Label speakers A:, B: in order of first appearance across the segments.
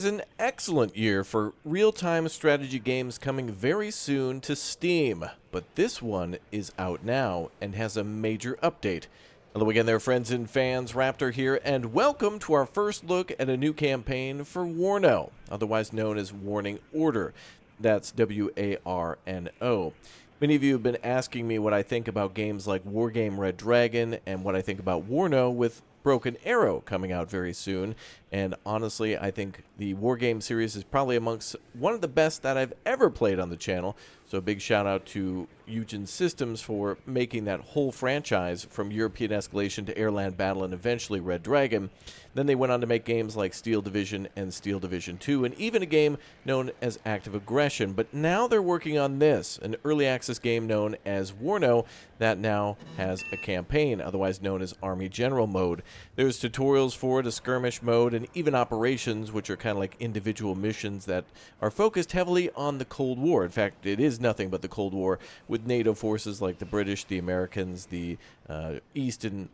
A: Is an excellent year for real-time strategy games coming very soon to Steam, but this one is out now and has a major update. Hello again there, friends and fans. Raptor here, and welcome to our first look at a new campaign for WARNO, otherwise known as Warning Order. That's WARNO. Many of you have been asking me what I think about games like Wargame Red Dragon and what I think about WARNO with Broken Arrow coming out very soon. And honestly, I think the Wargame series is probably amongst one of the best that I've ever played on the channel. So a big shout out to Eugen Systems for making that whole franchise from European Escalation to Airland Battle and eventually Red Dragon. Then they went on to make games like Steel Division and Steel Division 2 and even a game known as Active Aggression. But now they're working on this, an early access game known as WARNO that now has a campaign, otherwise known as Army General Mode. There's tutorials for it, a skirmish mode, and even operations, which are kind of like individual missions that are focused heavily on the Cold War. In fact, it is nothing but the Cold War, with NATO forces like the British, the Americans, the East and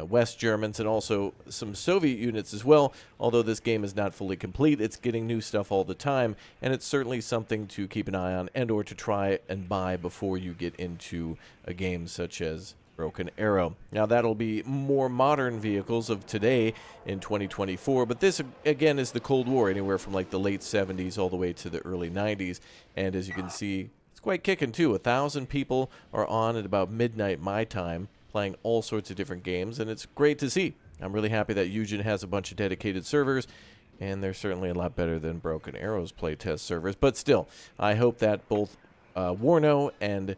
A: West Germans, and also some Soviet units as well. Although this game is not fully complete, it's getting new stuff all the time, and it's certainly something to keep an eye on and or to try and buy before you get into a game such as Broken Arrow. Now that'll be more modern vehicles of today in 2024, but this again is the Cold War, anywhere from like the late 70s all the way to the early 90s, and as you can see, it's quite kicking too. 1,000 people are on at about midnight my time, playing all sorts of different games, and it's great to see. I'm really happy that Eugen has a bunch of dedicated servers, and they're certainly a lot better than Broken Arrow's playtest servers, but still, I hope that both WARNO and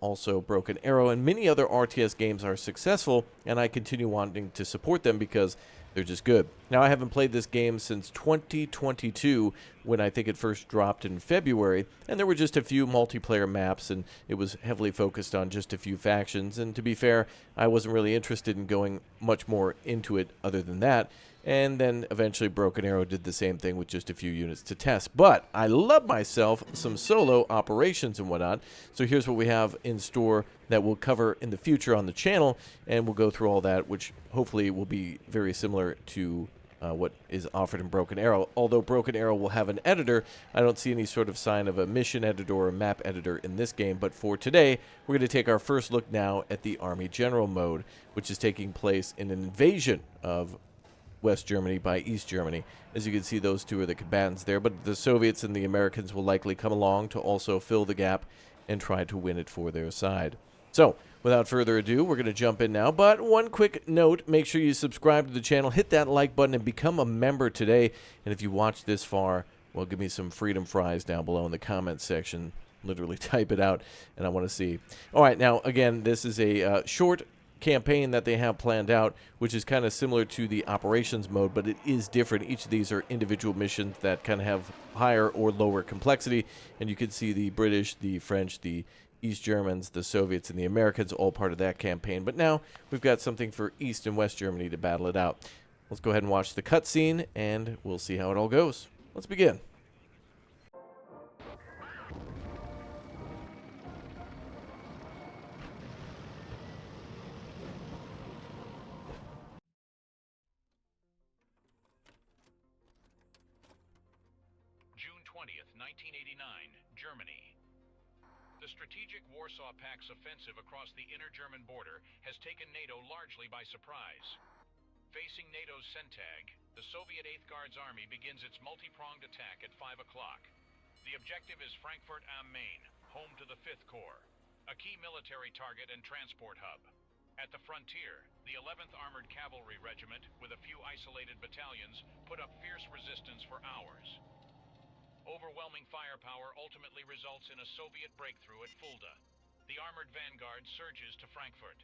A: also Broken Arrow and many other RTS games are successful, and I continue wanting to support them because they're just good. Now, I haven't played this game since 2022, when I think it first dropped in February, and there were just a few multiplayer maps, and it was heavily focused on just a few factions, and to be fair, I wasn't really interested in going much more into it other than that. And then eventually Broken Arrow did the same thing with just a few units to test. But I love myself some solo operations and whatnot. So here's what we have in store that we'll cover in the future on the channel. And we'll go through all that, which hopefully will be very similar to what is offered in Broken Arrow. Although Broken Arrow will have an editor, I don't see any sort of sign of a mission editor or a map editor in this game. But for today, we're going to take our first look now at the Army General mode, which is taking place in an invasion of West Germany by East Germany. As you can see, those two are the combatants there, but the Soviets and the Americans will likely come along to also fill the gap and try to win it for their side. So, without further ado, we're going to jump in now, but one quick note, make sure you subscribe to the channel, hit that like button, and become a member today. And if you watched this far, well, give me some freedom fries down below in the comments section. Literally type it out, and I want to see. All right, now, again, this is a short campaign that they have planned out, which is kind of similar to the operations mode, but it is different. Each of these are individual missions that kind of have higher or lower complexity, and you can see the British, the French, the East Germans, the Soviets, and the Americans all part of that campaign. But now we've got something for East and West Germany to battle it out. Let's go ahead and watch the cutscene, and we'll see how it all goes. Let's begin.
B: June 20th, 1989, Germany. The strategic Warsaw Pact's offensive across the inner German border has taken NATO largely by surprise. Facing NATO's CENTAG, the Soviet 8th Guards Army begins its multi-pronged attack at 5 o'clock. The objective is Frankfurt am Main, home to the 5th Corps, a key military target and transport hub. At the frontier, the 11th Armored Cavalry Regiment, with a few isolated battalions, put up fierce resistance for hours. Overwhelming firepower ultimately results in a Soviet breakthrough at Fulda. The armored vanguard surges to Frankfurt.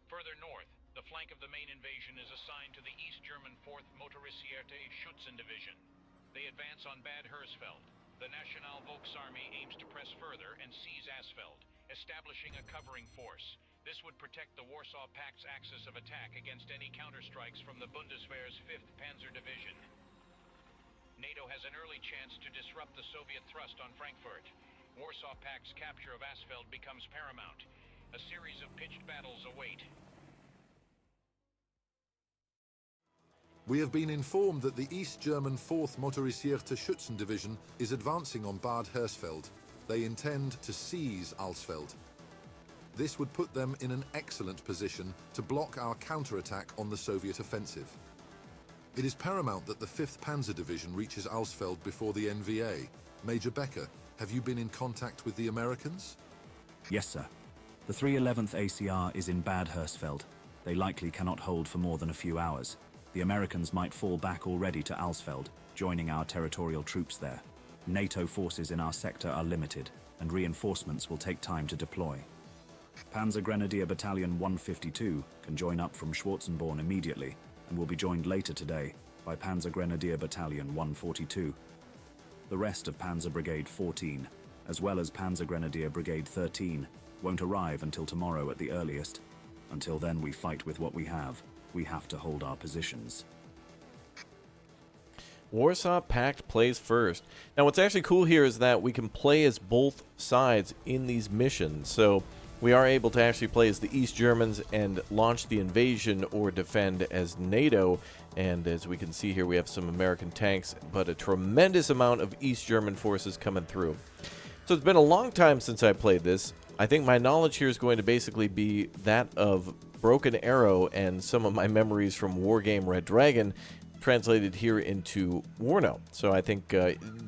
B: Further north, the flank of the main invasion is assigned to the East German 4th Motorisierte Schützen Division. They advance on Bad Hersfeld. The National Volksarmee aims to press further and seize Asfeld, establishing a covering force. This would protect the Warsaw Pact's axis of attack against any counterstrikes from the Bundeswehr's 5th Panzer Division. NATO has an early chance to disrupt the Soviet thrust on Frankfurt. Warsaw Pact's capture of Asfeld becomes paramount. A series of pitched battles await.
C: We have been informed that the East German 4th Motorisierte Schützendivision is advancing on Bad Hersfeld. They intend to seize Alsfeld. This would put them in an excellent position to block our counterattack on the Soviet offensive. It is paramount that the 5th Panzer Division reaches Alsfeld before the NVA. Major Becker, have you been in contact with the Americans?
D: Yes, sir. The 311th ACR is in Bad Hersfeld. They likely cannot hold for more than a few hours. The Americans might fall back already to Alsfeld, joining our territorial troops there. NATO forces in our sector are limited, and reinforcements will take time to deploy. Panzer Grenadier Battalion 152 can join up from Schwarzenborn immediately, and will be joined later today by Panzer Grenadier Battalion 142. The rest of Panzer Brigade 14, as well as Panzer Grenadier Brigade 13, won't arrive until tomorrow at the earliest. Until then, we fight with what we have. We have to hold our positions.
A: Warsaw Pact plays first. Now, what's actually cool here is that we can play as both sides in these missions. So we are able to actually play as the East Germans and launch the invasion or defend as NATO. And as we can see here, we have some American tanks, but a tremendous amount of East German forces coming through. So it's been a long time since I played this. I think my knowledge here is going to basically be that of Broken Arrow and some of my memories from Wargame Red Dragon translated here into WARNO. So I think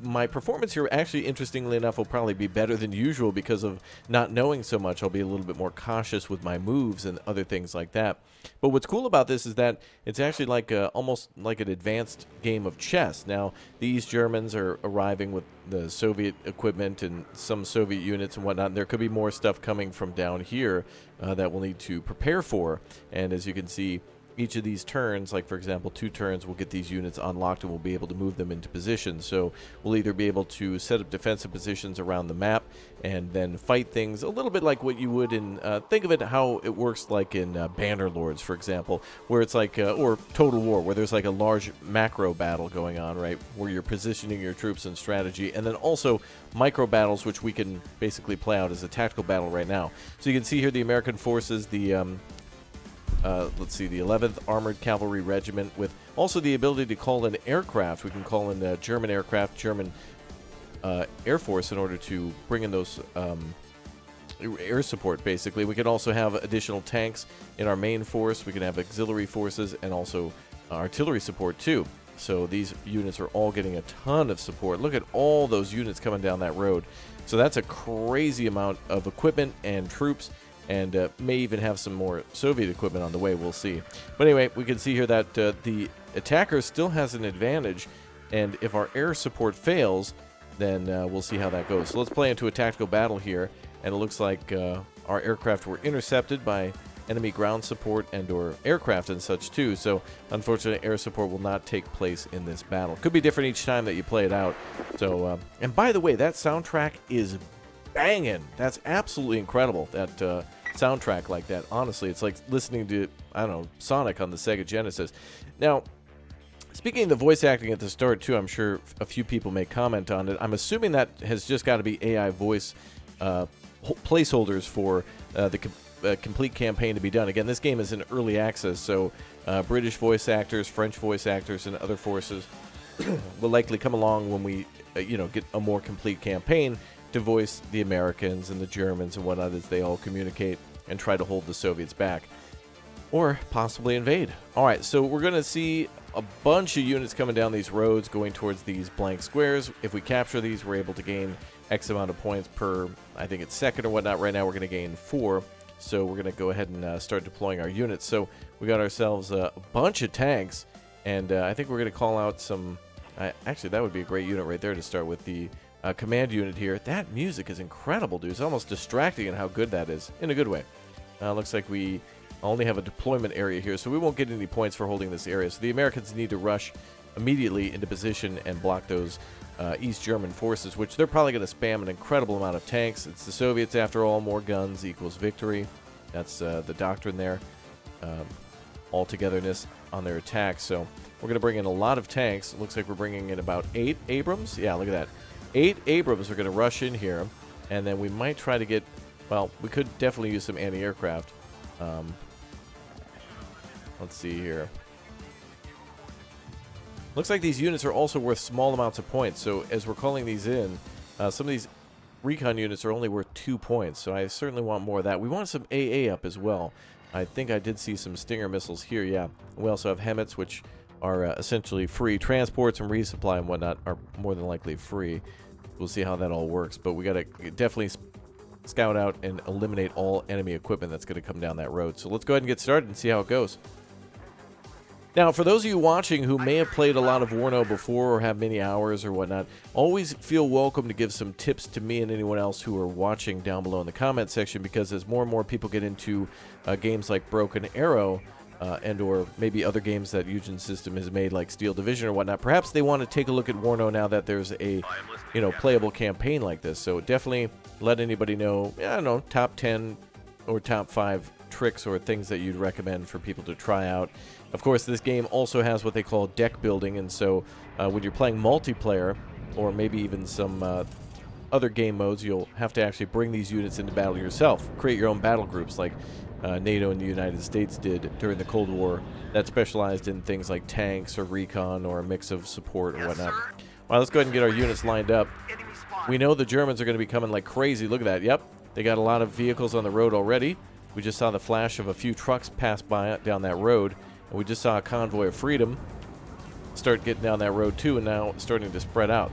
A: my performance here, actually, interestingly enough, will probably be better than usual because of not knowing so much. I'll be a little bit more cautious with my moves and other things like that. But what's cool about this is that it's actually like almost like an advanced game of chess. Now, the East Germans are arriving with the Soviet equipment and some Soviet units and whatnot. And there could be more stuff coming from down here that we'll need to prepare for. And as you can see, each of these turns, like for example 2 turns, we'll get these units unlocked and we'll be able to move them into position. So we'll either be able to set up defensive positions around the map and then fight things a little bit like what you would in, think of it how it works like in Bannerlords, for example, where it's like, or Total War, where there's like a large macro battle going on, right, where you're positioning your troops and strategy, and then also micro battles, which we can basically play out as a tactical battle right now. So you can see here the American forces, the let's see, the 11th Armored Cavalry Regiment, with also the ability to call in aircraft. We can call in German aircraft, German Air Force in order to bring in those air support, basically. We can also have additional tanks in our main force. We can have auxiliary forces and also artillery support, too. So these units are all getting a ton of support. Look at all those units coming down that road. So that's a crazy amount of equipment and troops, and may even have some more Soviet equipment on the way. We'll see. But anyway, we can see here that the attacker still has an advantage, and if our air support fails, then we'll see how that goes. So let's play into a tactical battle here, and it looks like our aircraft were intercepted by enemy ground support and or aircraft and such too. So unfortunately, air support will not take place in this battle. Could be different each time that you play it out. So and by the way, that soundtrack is banging. That's absolutely incredible. That soundtrack like that. Honestly, it's like listening to, I don't know, Sonic on the Sega Genesis. Now, speaking of the voice acting at the start too, I'm sure a few people may comment on it. I'm assuming that has just got to be AI voice placeholders for the complete campaign to be done. Again, this game is in early access, so British voice actors, French voice actors, and other forces will likely come along when we, get a more complete campaign to voice the Americans and the Germans and whatnot as they all communicate and try to hold the Soviets back. Or possibly invade. Alright, so we're going to see a bunch of units coming down these roads going towards these blank squares. If we capture these, we're able to gain X amount of points per, I think it's second or whatnot. Right now we're going to gain 4. So we're going to go ahead and start deploying our units. So we got ourselves a bunch of tanks, and I think we're going to call out some... actually, that would be a great unit right there to start with, the command unit here. That music is incredible, dude. It's almost distracting in how good that is, in a good way. Looks like we only have a deployment area here, so we won't get any points for holding this area. So the Americans need to rush immediately into position and block those East German forces, which they're probably going to spam an incredible amount of tanks. It's the Soviets, after all. More guns equals victory. That's the doctrine there. All togetherness on their attack. So we're going to bring in a lot of tanks. It looks like we're bringing in about 8 Abrams. Yeah, look at that. 8 Abrams are going to rush in here, and then we might try to get... Well, we could definitely use some anti-aircraft. Let's see here. Looks like these units are also worth small amounts of points, so as we're calling these in, some of these recon units are only worth 2 points, so I certainly want more of that. We want some AA up as well. I think I did see some Stinger missiles here, yeah. We also have HEMETs, which are essentially free. Transports and resupply and whatnot are more than likely free. We'll see how that all works, but we got to definitely scout out and eliminate all enemy equipment that's going to come down that road. So let's go ahead and get started and see how it goes. Now, for those of you watching who may have played a lot of WARNO before or have many hours or whatnot, always feel welcome to give some tips to me and anyone else who are watching down below in the comment section, because as more and more people get into games like Broken Arrow and or maybe other games that Eugen System has made like Steel Division or whatnot, perhaps they want to take a look at WARNO now that there's a playable campaign like this. So definitely let anybody know, I don't know, top 10 or top 5 tricks or things that you'd recommend for people to try out. Of course, this game also has what they call deck building, and so when you're playing multiplayer, or maybe even some other game modes, you'll have to actually bring these units into battle yourself. Create your own battle groups like NATO and the United States did during the Cold War that specialized in things like tanks or recon or a mix of support or whatnot. All right, let's go ahead and get our units lined up. We know the Germans are going to be coming like crazy. Look at that. Yep, they got a lot of vehicles on the road already. We just saw the flash of a few trucks pass by down that road. And we just saw a convoy of freedom start getting down that road too, and now starting to spread out.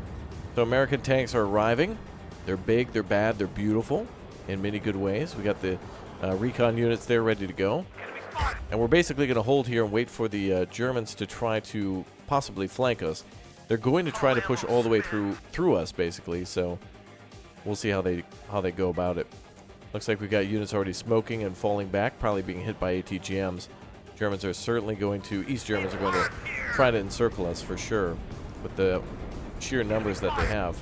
A: So American tanks are arriving. They're big, they're bad, they're beautiful in many good ways. We got the recon units there ready to go. And we're basically going to hold here and wait for the Germans to try to possibly flank us. They're going to try to push all the way through us, basically, so we'll see how they go about it. Looks like we've got units already smoking and falling back, probably being hit by ATGMs. Germans are certainly going to, East Germans are going to try to encircle us for sure with the sheer numbers that they have.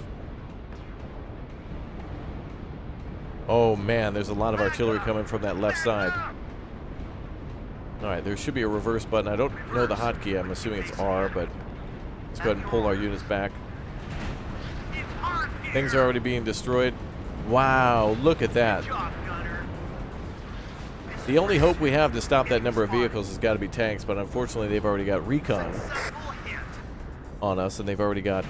A: Oh man, there's a lot of artillery coming from that left side. Alright, there should be a reverse button. I don't know the hotkey, I'm assuming it's R, but let's go ahead and pull our units back. Things are already being destroyed. Wow, look at that. The only hope we have to stop that number of vehicles has got to be tanks, but unfortunately they've already got recon on us, and they've already got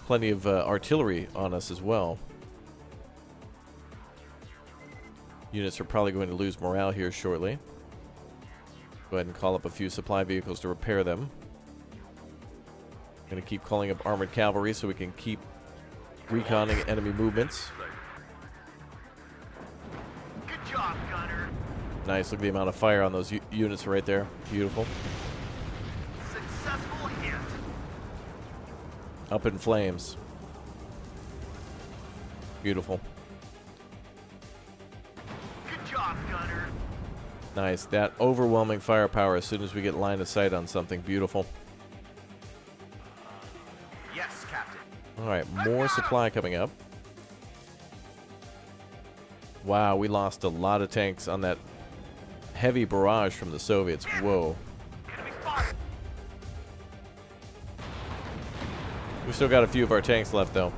A: plenty of artillery on us as well. Units are probably going to lose morale here shortly. Go ahead and call up a few supply vehicles to repair them. Going to keep calling up armored cavalry so we can keep reconning enemy movements. Nice, look at the amount of fire on those units right there. Beautiful.
E: Successful hit.
A: Up in flames. Beautiful.
E: Good job, Gunner.
A: Nice, that overwhelming firepower as soon as we get line of sight on something. Beautiful.
E: Yes, Captain.
A: Alright, more supply coming up. Wow, we lost a lot of tanks on that heavy barrage from the Soviets. Whoa. We still got a few of our tanks left, though.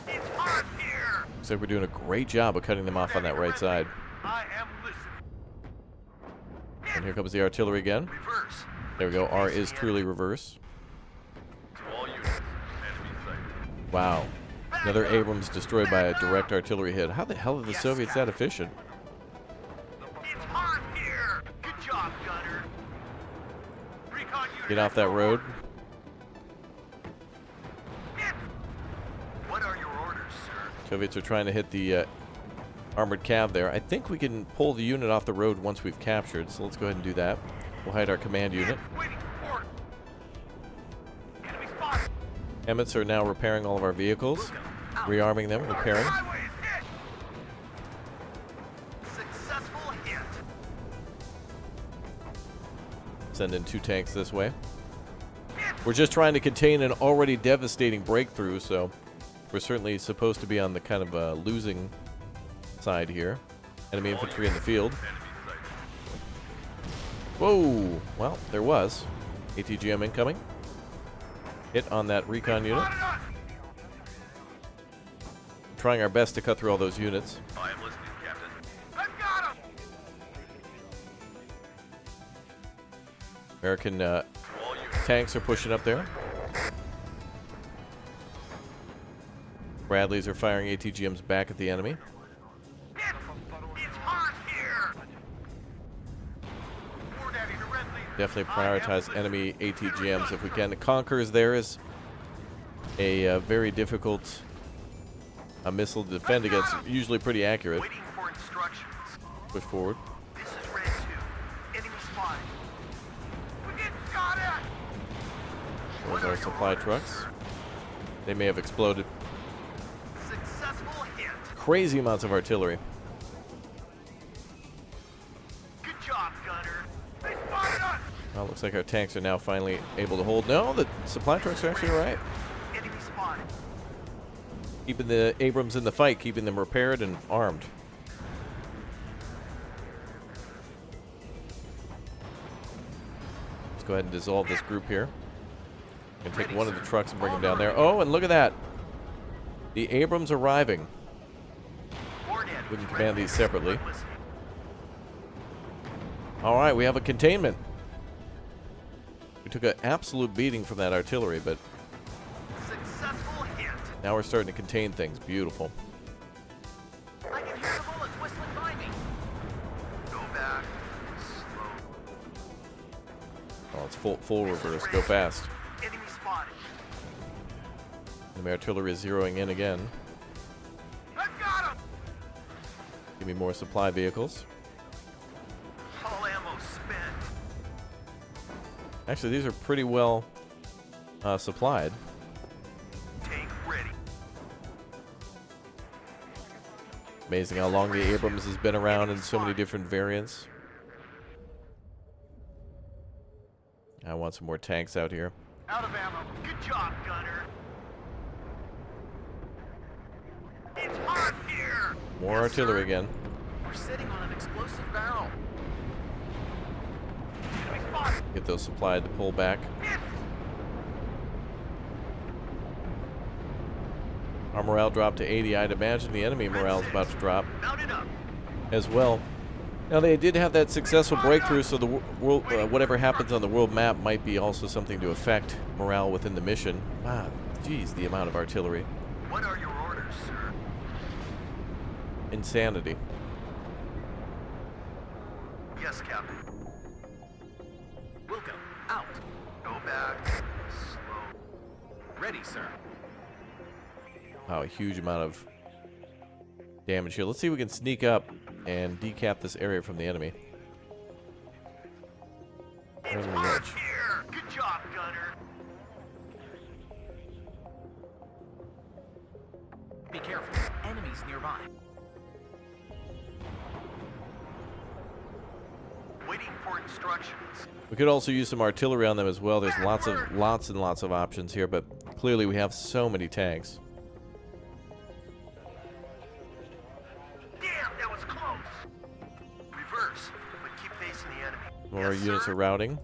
E: It's hot here.
A: Looks like we're doing a great job of cutting them off on that right side.
E: I am listening.
A: And here comes the artillery again.
E: Reverse.
A: There we go. R is truly reverse.
E: To all units, enemy sighted.
A: Wow. Another Abrams destroyed by a direct artillery hit. How the hell are the Soviets that efficient?
E: It's hot here. Good job, Gunner. Recon unit.
A: Get off that road.
E: What are your orders, sir?
A: Soviets are trying to hit the armored cav there. I think we can pull the unit off the road once we've captured, so let's go ahead and do that. We'll hide our command unit.
E: Waiting for port. Enemy spotted.
A: Emmets are now repairing all of our vehicles. Rearming them, repairing.
E: Highway is hit. Successful hit.
A: Send in 2 tanks this way. We're just trying to contain an already devastating breakthrough, so we're certainly supposed to be on the kind of losing side here. Enemy infantry in the field. Whoa! Well, there was. ATGM incoming. Hit on that recon unit. Trying our best to cut through all those units.
E: I am listening, Captain. I've got him.
A: American tanks are pushing up there. Bradleys are firing ATGMs back at the enemy.
E: It's hot here. War Daddy to Red Leader.
A: Definitely prioritize enemy ATGMs if we can. The Conquerors there is a very difficult missile to defend against. Usually pretty accurate.
E: Waiting for instructions.
A: Push forward.
E: This is Red 2. Enemy spotted. We get shot at.
A: Those are supply trucks. They may have exploded.
E: Successful hit.
A: Crazy amounts of artillery.
E: Good job, Gunner. They spotted us.
A: Well, looks like our tanks are now finally able to hold. No, the supply trucks are actually all right.
E: Enemy spotted.
A: Keeping the Abrams in the fight, keeping them repaired and armed. Let's go ahead and dissolve this group here. And take one of the trucks and bring them down there. Oh, and look at that. The Abrams arriving.
E: War Daddy.
A: We can
E: to
A: command
E: Red
A: these
E: Leader.
A: separately.
E: Listen.
A: All right, we have a containment. We took an absolute beating from that artillery, but
E: Successful hit.
A: now we're starting to contain things. Beautiful.
E: I can hear the bullets whistling by me. Go back. Slow.
A: Oh, it's full reverse. Go fast.
E: Enemy spotted.
A: Enemy artillery is zeroing in again.
E: I've got him.
A: Give me more supply vehicles.
E: All ammo spent.
A: Actually, these are pretty well supplied.
E: Tank ready.
A: Amazing how long the Abrams has been around in so many different variants. I want some more tanks out here.
E: Out of ammo. Good job, Gunner. It's hot here.
A: More artillery again.
E: We're sitting on an explosive barrel. Enemy spotted.
A: Get those supplied to pull back.
E: Hit.
A: Our morale dropped to 80. I'd imagine the enemy morale is about to drop
E: Mounted up.
A: as well. Now, they did have that successful breakthrough, so the world, whatever happens on the world map might be also something to affect morale within the mission. Wow, geez, the amount of artillery.
E: What are your orders, sir?
A: Insanity.
E: Yes, Captain. Wilco, out. Go back. Slow. Ready, sir.
A: Wow, a huge amount of damage here. Let's see if we can sneak up and decap this area from the enemy.
E: It's
A: Bring the
E: hot
A: edge.
E: here. Good job, Gunner. Be careful. Enemies nearby. Waiting for instructions.
A: We could also use some artillery on them as well. There's lots and lots of options here, but clearly we have so many tanks.
E: Damn, that was close. Reverse, but keep facing the enemy.
A: More
E: Yes,
A: units
E: sir.
A: are routing.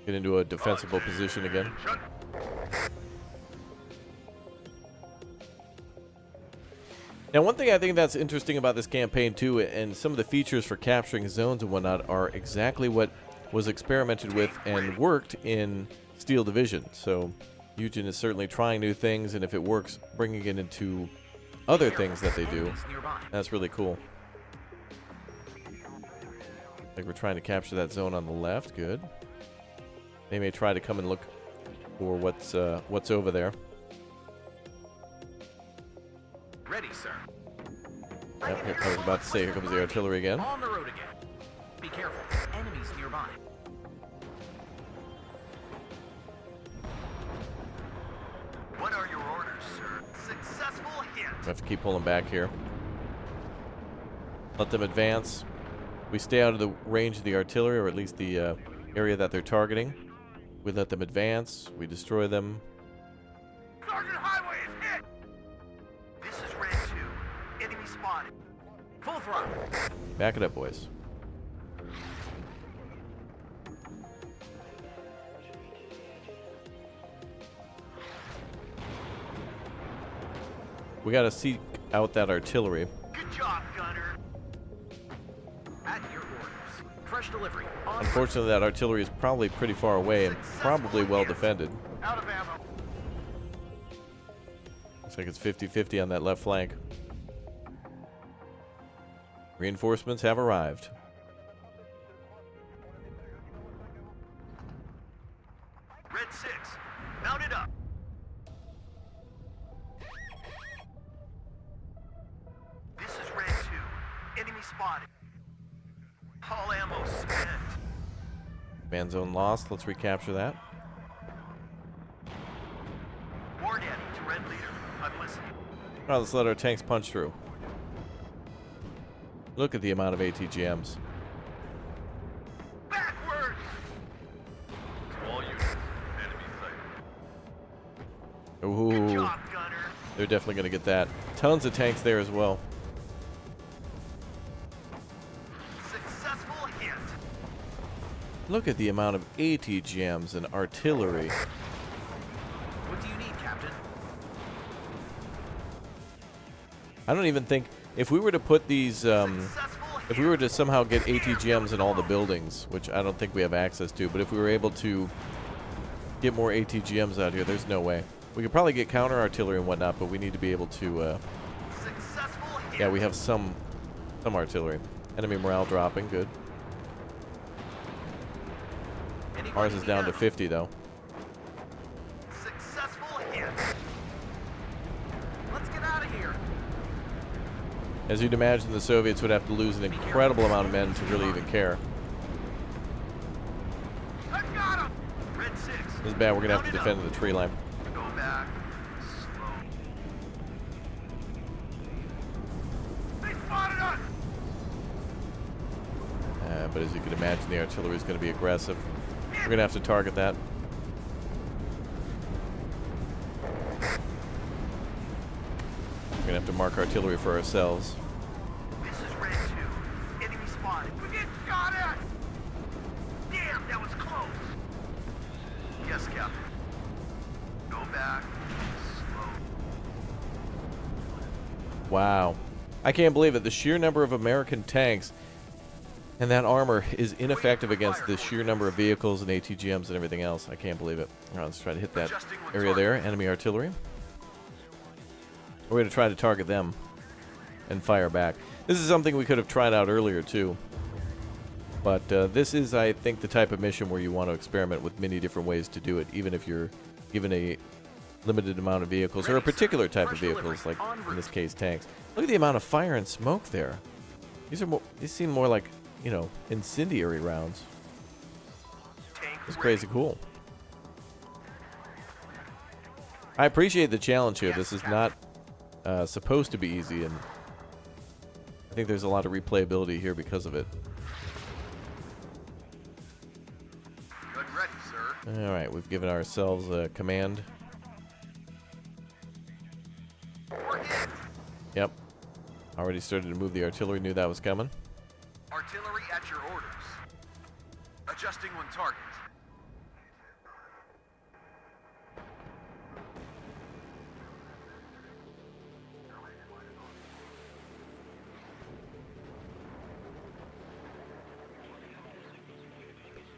A: Get into a defensible position again. Now, one thing I think that's interesting about this campaign too, and some of the features for capturing zones and whatnot, are exactly what was experimented with and worked in Steel Division. So Eugen is certainly trying new things, and if it works, bringing it into other things that they do.
E: Enemies nearby.
A: That's really cool. Like we're trying to capture that zone on the left. Good. They may try to come and look for what's over there.
E: Ready, sir.
A: Yep, I was about to say, here comes the artillery again.
E: On the road again. Be careful. Enemies nearby. What are your orders, sir? Successful hit.
A: We have to keep pulling back here. Let them advance. We stay out of the range of the artillery, or at least the area that they're targeting. We let them advance. We destroy them.
E: Sergeant Highway is hit. This is Red 2. Enemy spotted. Full throttle.
A: Back it up, boys. We got to seek out that artillery.
E: Good job, Gunner. At your orders. Fresh delivery. On
A: Unfortunately, that artillery is probably pretty far away and probably well defended.
E: out of ammo.
A: Looks like it's 50-50 on that left flank. Reinforcements have arrived.
E: Red 6. Mounted up. This is Red 2. Enemy spotted. All ammo spent.
A: Man zone lost. Let's recapture that.
E: War Daddy to Red Leader. I'm listening.
A: All right, let's let our tanks punch through. Look at the amount of ATGMs.
E: Backward!
F: All units, enemy sighted.
A: Ooh,
E: Good job, Gunner.
A: they're definitely going to get that. Tons of tanks there as well.
E: Successful hit.
A: Look at the amount of ATGMs and artillery.
E: What do you need, Captain?
A: I don't even think if we were to put these,
E: Successful
A: if we were to somehow get ATGMs in all the buildings, which I don't think we have access to, but if we were able to get more ATGMs out here, there's no way. We could probably get counter artillery and whatnot, but we need to be able to.
E: Successful hit.
A: Yeah, we have some artillery. Enemy morale dropping, good.
E: Anybody
A: Ours is
E: need
A: down to
E: ammo?
A: 50 though.
E: Successful hit. Let's get out of here.
A: As you'd imagine, the Soviets would have to lose an incredible amount of men to really even care.
E: I got him. Red 6.
A: This is bad. We're gonna have to
E: Mounted
A: defend
E: up.
A: the tree line.
E: Go back. Slow. They spotted us.
A: But as you can imagine, the artillery is going to be aggressive. We're going to have to target that. We're going to have to mark artillery for ourselves.
E: This is Red 2. Enemy spotted. We get shot at. Damn, that was close. Yes, Captain. Go back. Slow.
A: Wow. I can't believe it. The sheer number of American tanks and that armor is ineffective against the sheer number of vehicles and ATGMs and everything else. I can't believe it. All right, let's try to hit that area there. Enemy artillery. We're going to try to target them and fire back. This is something we could have tried out earlier, too. But this is, I think, the type of mission where you want to experiment with many different ways to do it, even if you're given a limited amount of vehicles or a particular type of vehicles, like in this case, tanks. Look at the amount of fire and smoke there. These seem more like, you know, incendiary rounds.
E: Tank
A: It's
E: ready.
A: crazy cool. I appreciate the challenge here. This is not supposed to be easy, and I think there's a lot of replayability here because of it.
F: Gun ready, sir.
A: All right, we've given ourselves a command.
E: We're hit.
A: Yep. Already started to move the artillery, knew that was coming.
F: Artillery at your orders. Adjusting on target.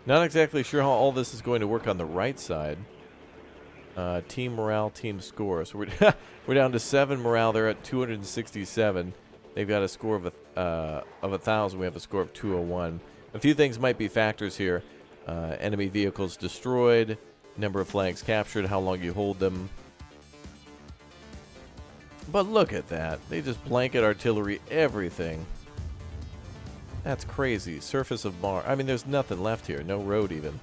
A: Not exactly sure how all this is going to work on the right side. Team morale, team score. So we're we're down to 7 morale. They're at 267. They've got a score of 1,000. We have a score of 201. A few things might be factors here. Enemy vehicles destroyed, number of flanks captured, how long you hold them. But look at that. They just blanket artillery everything. That's crazy. Surface of Mars. I mean, there's nothing left here. No road even.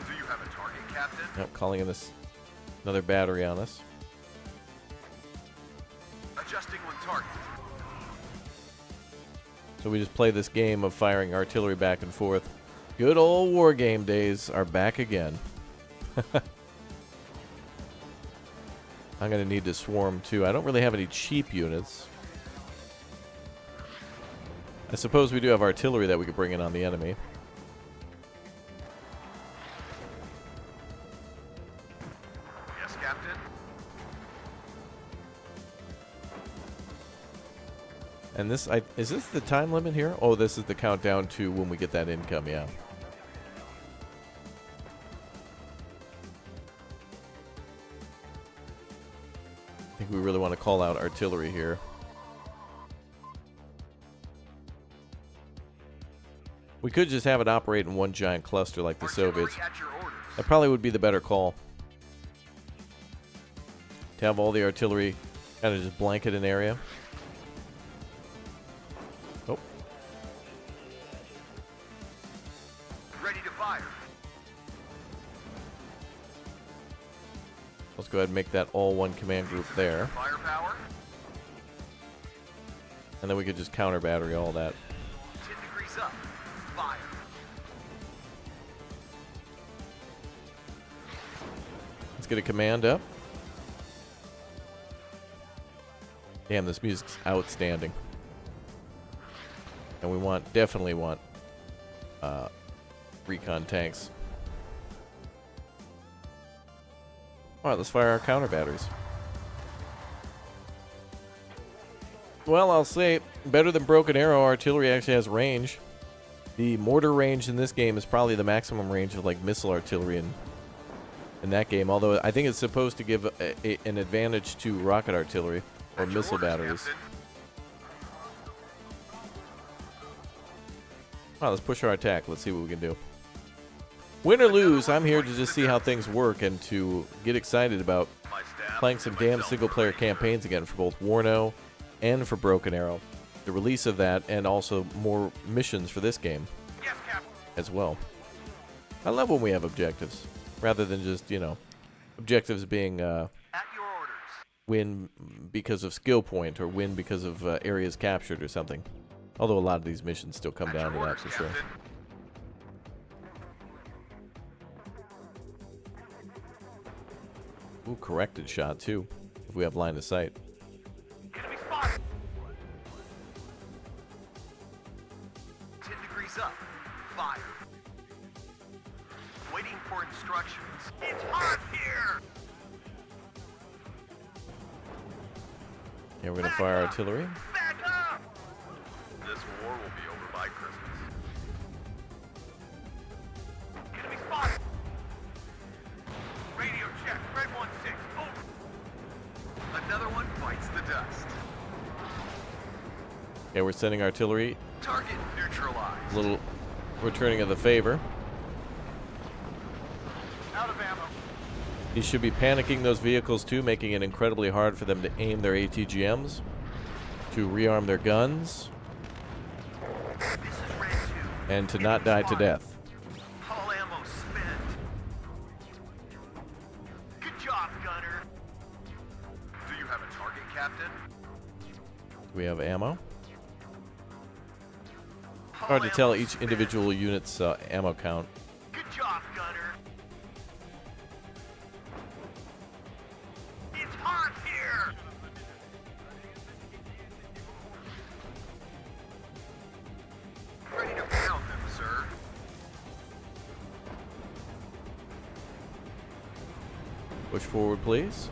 F: Do you have a target, Captain?
A: Yep, calling in this another battery on us.
F: Adjusting on target.
A: So we just play this game of firing artillery back and forth. Good old war game days are back again. I'm going to need to swarm too. I don't really have any cheap units. I suppose we do have artillery that we could bring in on the enemy.
F: Yes, Captain.
A: And this, is this the time limit here? Oh, this is the countdown to when we get that income, yeah. I think we really want to call out artillery here. We could just have it operate in one giant cluster like the Soviets.
F: At your orders.
A: That probably would be the better call. To have all the artillery kind of just blanket an area. Oh.
F: Ready to fire.
A: Let's go ahead and make that all one command group there.
F: Firepower.
A: And then we could just counter battery all that.
F: 10 degrees up. Fire.
A: Let's get a command up. Damn, this music's outstanding. And we definitely want recon tanks. Alright, let's fire our counter batteries. Well, I'll say, better than Broken Arrow, artillery actually has range. The mortar range in this game is probably the maximum range of like missile artillery in that game, although I think it's supposed to give an advantage to rocket artillery or missile batteries. Alright, let's push our attack. Let's see what we can do. Win or lose, I'm here to just see how things work and to get excited about playing some damn single-player campaigns again for both WARNO and for Broken Arrow. The release of that and also more missions for this game
F: Yes, Captain.
A: as well. I love when we have objectives, rather than just, you know, objectives being
F: At your orders.
A: win because of skill point or win because of areas captured or something. Although a lot of these missions still come
F: At
A: down to
F: your
A: that
F: orders,
A: for sure.
F: Captain.
A: Ooh, corrected shot too, if we have line of sight.
F: Enemy spotted. 10 degrees up. Fire. Waiting for instructions. It's hot here.
A: Yeah, we're gonna fire artillery.
F: Back up. This war will be over by Christmas. Enemy spotted. Radio check. Red 1-6. Over. Another one bites the dust.
A: Yeah, we're sending artillery.
F: Target neutralized.
A: A little returning of the favor.
F: Out of ammo.
A: These should be panicking those vehicles too, making it incredibly hard for them to aim their ATGMs, to rearm their guns,
E: This is Red 2.
A: and to not die to death.
F: All ammo spent. Good job, gunner. Do you have a target, Captain?
A: Do we have ammo?
F: All
A: Hard to tell
F: ammo
A: each
F: spent.
A: individual unit's ammo count.
F: Good job, gunner. It's hot here. Ready to pound them, sir.
A: Push forward, please.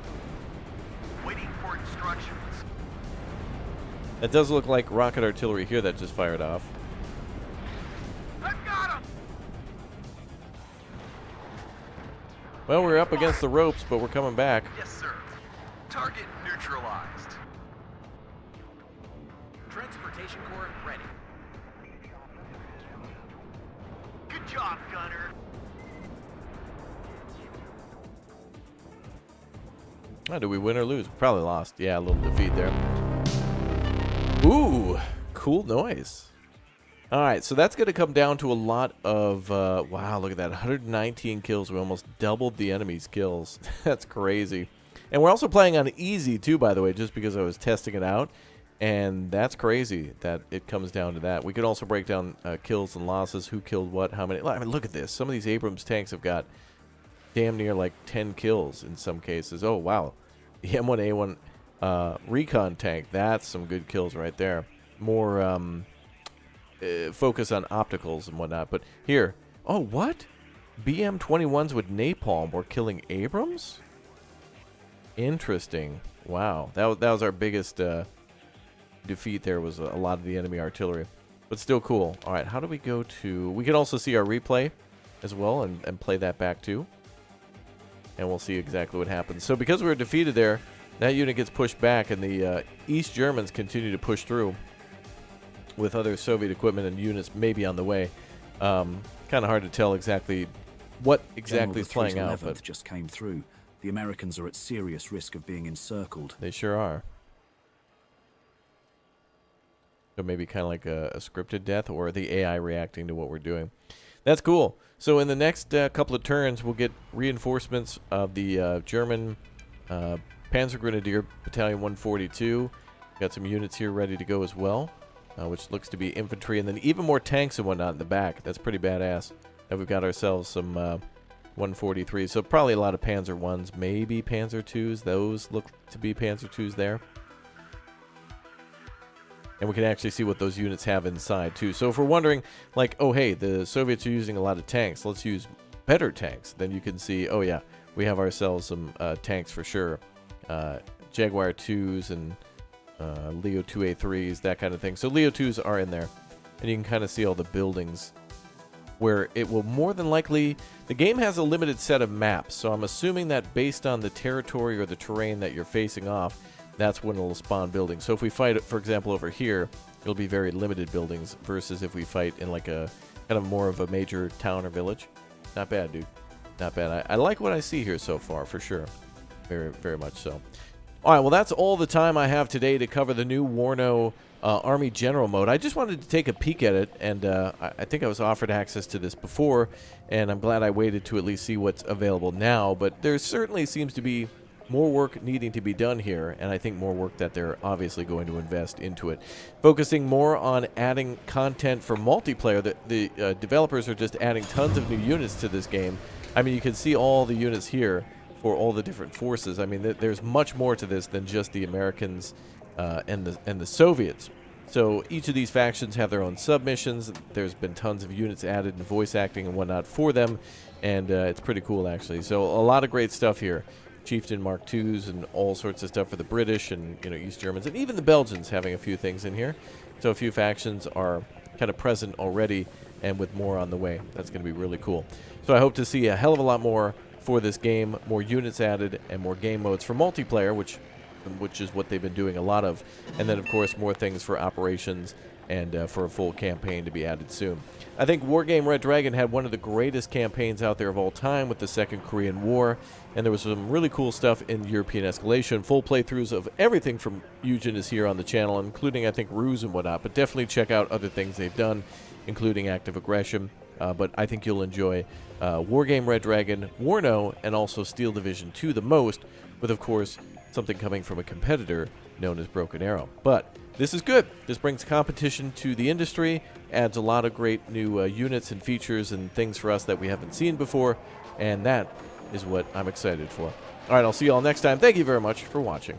F: Waiting for instructions.
A: That does look like rocket artillery here that just fired off.
F: I've got him.
A: Well, we're up against the ropes, but we're coming back.
F: Yes, sir. Target neutralized.
E: Transportation Corps ready.
F: Good job, gunner.
A: Oh, do we win or lose? Probably lost. Yeah, a little defeat there. Ooh, cool noise. All right, so that's going to come down to a lot of, wow, look at that, 119 kills. We almost doubled the enemy's kills. That's crazy. And we're also playing on easy, too, by the way, just because I was testing it out. And that's crazy that it comes down to that. We could also break down kills and losses, who killed what, how many. I mean, look at this. Some of these Abrams tanks have got damn near like 10 kills in some cases. Oh, wow. The M1A1 recon tank, that's some good kills right there. More focus on opticals and whatnot. But here, oh, what? BM-21s with napalm were killing Abrams? Interesting. Wow. That was our biggest defeat there was a lot of the enemy artillery. But still cool. All right, how do we go to... We can also see our replay as well and play that back too. And we'll see exactly what happens. So because we were defeated there, that unit gets pushed back, and the East Germans continue to push through with other Soviet equipment and units maybe on the way. Kind of hard to tell exactly what exactly is playing out. But
D: just came through. The Americans are at serious risk of being encircled.
A: They sure are. So maybe kind of like a scripted death, or the AI reacting to what we're doing. That's cool. So in the next couple of turns, we'll get reinforcements of the German Panzer Grenadier Battalion 142. Got some units here ready to go as well, which looks to be infantry, and then even more tanks and whatnot in the back. That's pretty badass. And we've got ourselves some 143. So probably a lot of Panzer 1s, maybe Panzer 2s. Those look to be Panzer 2s there. And we can actually see what those units have inside, too. So if we're wondering, like, oh, hey, the Soviets are using a lot of tanks. Let's use better tanks. Then you can see, oh, yeah, we have ourselves some tanks for sure. Jaguar 2s and Leo 2A3s, that kind of thing. So Leo 2s are in there. And you can kind of see all the buildings where it will more than likely... The game has a limited set of maps, so I'm assuming that based on the territory or the terrain that you're facing off, that's when it'll spawn buildings. So if we fight, for example, over here, it'll be very limited buildings versus if we fight in like a kind of more of a major town or village. Not bad, dude. Not bad. I like what I see here so far, for sure. Very, very much so. All right, well, that's all the time I have today to cover the new WARNO Army General mode. I just wanted to take a peek at it, and I think I was offered access to this before, and I'm glad I waited to at least see what's available now. But there certainly seems to be more work needing to be done here, and I think more work that they're obviously going to invest into it. Focusing more on adding content for multiplayer, the developers are just adding tons of new units to this game. I mean, you can see all the units here for all the different forces. I mean, there's much more to this than just the Americans and the Soviets. So each of these factions have their own submissions. There's been tons of units added and voice acting and whatnot for them, and it's pretty cool, actually. So a lot of great stuff here. Chieftain Mark IIs and all sorts of stuff for the British and, you know, East Germans, and even the Belgians having a few things in here. So a few factions are kind of present already, and with more on the way. That's going to be really cool. So I hope to see a hell of a lot more for this game, more units added, and more game modes for multiplayer, which is what they've been doing a lot of, and then of course more things for operations and for a full campaign to be added soon. I think Wargame Red Dragon had one of the greatest campaigns out there of all time with the Second Korean War, and there was some really cool stuff in European Escalation. Full playthroughs of everything from Eugen is here on the channel, including, I think, Ruse and whatnot, but definitely check out other things they've done, including Active Aggression. But I think you'll enjoy Wargame Red Dragon, WARNO, and also Steel Division 2 the most, with, of course, something coming from a competitor known as Broken Arrow. But this is good. This brings competition to the industry, adds a lot of great new units and features and things for us that we haven't seen before, and that is what I'm excited for. All right, I'll see you all next time. Thank you very much for watching.